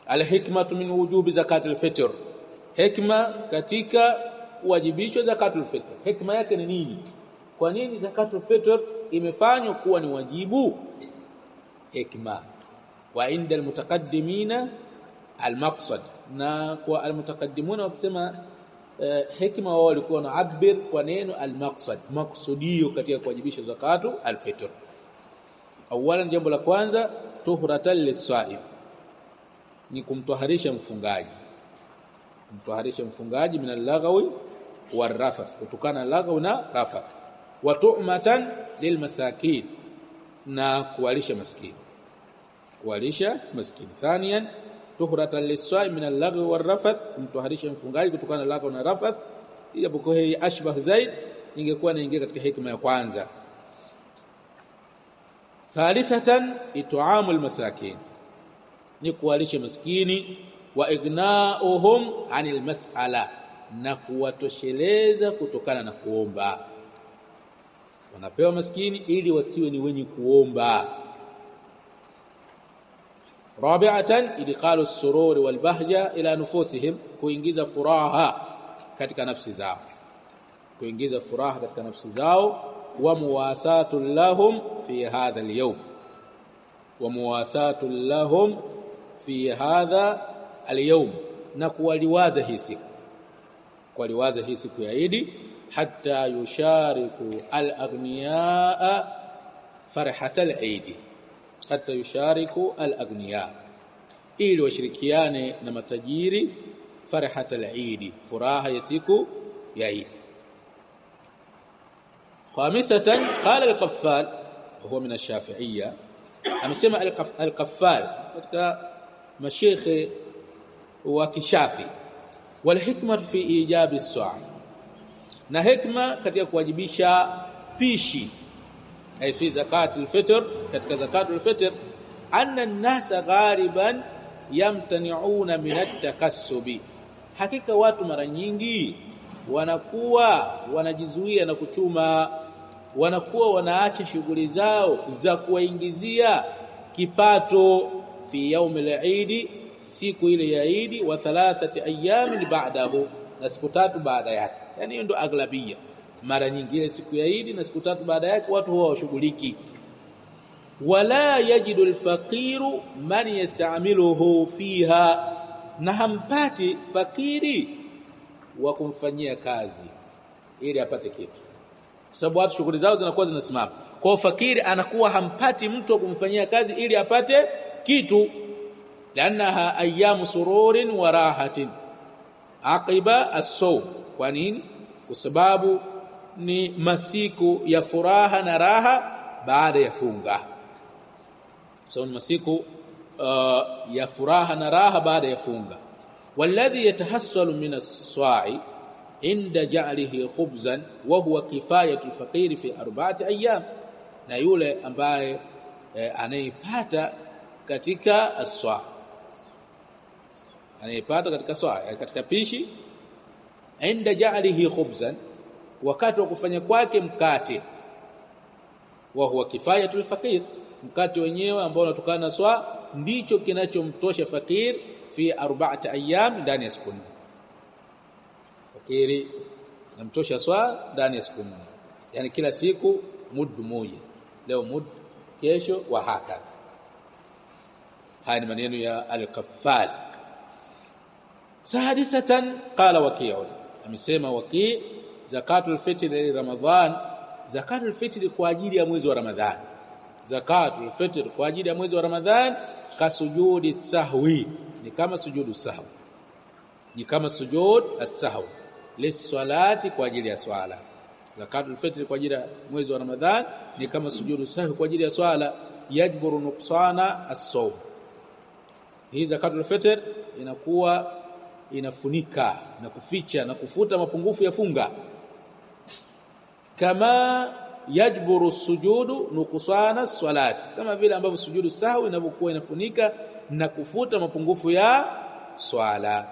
Alhikmatu min wujubi zakatul fitr, hikma katika wajibisho zakatul fitr. Hikma yake ni nini? Kwa nini zakatul fitr imefanywa kuwa ni wajibu? Hikma wa inda almutaqaddimina almaqsad, na kwa almutaqaddimuna wakisema hikma wao walikuwa na abir kwa neno almaqsad, maqsudio katika kuwajibisha zakatu alfitr. Awalan, jambo la kwanza, tuhratan lis-sa'im, ni kumtoharisha mfungaji, kumtoharisha mfungaji min al-lagwi war-rafath, kutokana na lagwi na rafath. Wa tu'matan lilmasakin, na kuwalisha maskini, kuwalisha maskini. Thaniyan, tuhratan lis-sa'im min al-lagwi war-rafath, kumtoharisha mfungaji kutokana na lagwi na rafath. Ijapokuwa hii ashbah zaid, ingekuwa inaingia katika hikma ya kwanza. Thalithatan, it'amul masakin, ni kuwalisha maskini. Wa ighna'uhum 'anil mas'ala, na kuwatosheleza kutokana na kuomba. Wanapewa maskini ili wasiwe ni wenye kuomba. Rabi'atan, idkhalu as-sururi wal bahja ila nufusihim, kuingiza furaha katika nafsi zao, kuingiza furaha katika nafsi zao. Wa muwasatu lahum fi hadha al-yawm, wa muwasatu lahum fi hadha al-yawm, na kuwaliwaza hii siku, kuwaliwaza hii siku ya Eid. Hatta yushariku al-aghniyaa farhat al-Eid, hatta yushariku al-aghniyaa, ili washirikiane na matajiri farhat al-Eid, furaha ya siku ya Eid. Khamisatan, qala al-Qaffal, huwa min ash-Shafi'iyya, amesema al-Qaffal katika mashaikh wa kishafi, wal hikma fi ijabi as-sa'i, na hikma katika kuwajibisha pishi ay fi zakatul fitr, katika zakatul fitr, anna an-nasa ghaliban yamtani'una min at-takassubi, hakika watu mara nyingi wanakuwa wanajizuia na kuchuma, wanakuwa wanaacha shughuli zao za kuwaingizia kipato fi yaumil Eid, siku ile ya Eid, wa 3 ayyamin ba'dahu, na siku 3 baada yake. Yani hiyo ndio aglabia, mara nyingine siku ya Eid na siku 3 baada yake watu huwa washughuliki. Wala yajidu alfaqiru man yasta'miluhu fiha, na hampati fakiri wa kumfanyia kazi ili apate kitu, sababu watu shughuli zao zinakuwa zinasimama. Kwa fakiri anakuwa hampati mtu wa kumfanyia kazi ili apate kitu. Lanaha ayyamu sururin wa rahatin aqiba as-sawm, kwa nini? Kwa sababu ni masiku ya furaha na raha baada ya funga. So ni masiku ya furaha na raha baada ya funga. Walladhi yatahassalu min as-sa'i inda ja'lihi khubzan wa huwa kifayatu al-faqir fi 4 ayyam, na yule ambaye anaipata katika as-sa', anaipata katika sa', katika pishi, inda ja'lihi khubzan, wakati wa kufanya kwake mkate, wa huwa kifayatu al-faqir, mkate wenyewe ambao unatokana na sa' ndicho kinachomtosha fakir fi 4 ayyam, ndani ya siku 4. Fakiri namtosha sa' ndani ya siku 4, yani kila siku mud moja, leo mud, kesho wa haka. Haya ni maneno ya al-Qaffal. Sadisatan, qala Waqi'un, amesema Waqi', zakatul fitr li Ramadhan, zakatul fitr kwa ajili ya mwezi wa Ramadhan, zakatul fitr kwa ajili ya mwezi wa Ramadhan, kasujudi sahwi, ni kama sujudu sahwi, ni kama sujud as-sahwi lis-salati, kwa ajili ya swala. Zakatul fitr kwa ajili ya mwezi wa Ramadhan ni kama sujudu sahwi kwa ajili ya swala. Yajburu nuqsana as-sawm, hii zakatul fitr inakuwa inafunika na kuficha na kufuta mapungufu ya funga, kama yajburu sujudu nuqsana as-salati, kama vile ambavyo sujudu sahwi inapokuwa inafunika na kufuta mapungufu ya swala.